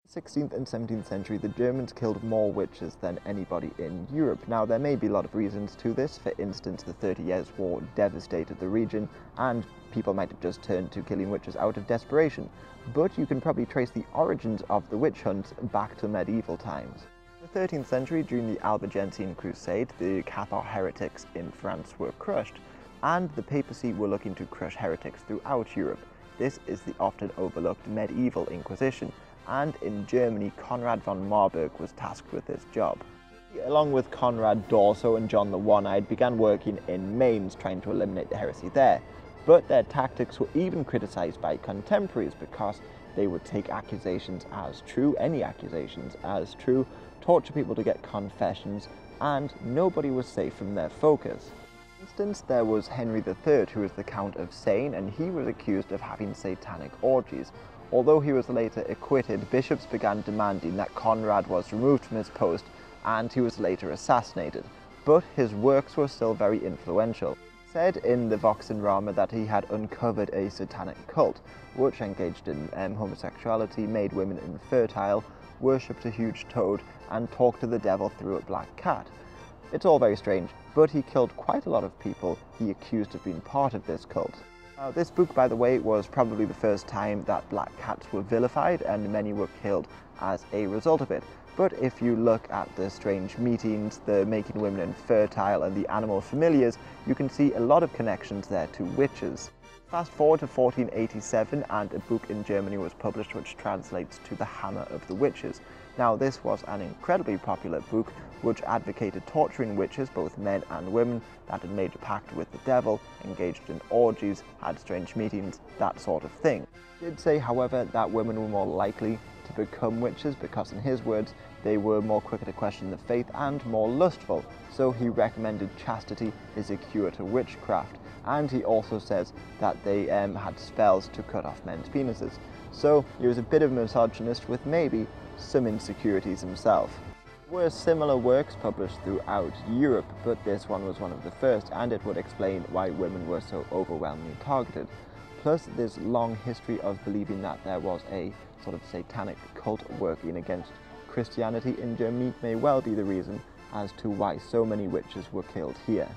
16th and 17th century, the Germans killed more witches than anybody in Europe. Now, there may be a lot of reasons to this. For instance, the 30 Years' War devastated the region, and people might have just turned to killing witches out of desperation. But you can probably trace the origins of the witch hunts back to medieval times. In the 13th century, during the Albigensian Crusade, the Cathar heretics in France were crushed, and the papacy were looking to crush heretics throughout Europe. This is the often overlooked medieval Inquisition, and in Germany, Conrad von Marburg was tasked with this job. Along with Conrad Dorso and John the One-Eyed, began working in Mainz, trying to eliminate the heresy there. But their tactics were even criticised by contemporaries because they would take accusations as true, any accusations as true, torture people to get confessions, and nobody was safe from their focus. For instance, there was Henry III, who was the Count of Seine, and he was accused of having satanic orgies. Although he was later acquitted, bishops began demanding that Conrad was removed from his post, and he was later assassinated. But his works were still very influential. It said in the Vox in Rama that he had uncovered a satanic cult, which engaged in homosexuality, made women infertile, worshipped a huge toad, and talked to the devil through a black cat. It's all very strange, but he killed quite a lot of people he accused of being part of this cult. This book, by the way, was probably the first time that black cats were vilified, and many were killed as a result of it. But if you look at the strange meetings, the making women infertile, and the animal familiars, you can see a lot of connections there to witches. Fast forward to 1487, and a book in Germany was published which translates to The Hammer of the Witches. Now, this was an incredibly popular book which advocated torturing witches, both men and women, that had made a pact with the devil, engaged in orgies, had strange meetings, that sort of thing. He did say, however, that women were more likely to become witches because, in his words, they were more quicker to question the faith and more lustful. So he recommended chastity is a cure to witchcraft, and he also says that they had spells to cut off men's penises. So he was a bit of a misogynist with maybe some insecurities himself. There were similar works published throughout Europe, but this one was one of the first, and it would explain why women were so overwhelmingly targeted. Plus, this long history of believing that there was a sort of satanic cult working against Christianity in Germany may well be the reason as to why so many witches were killed here.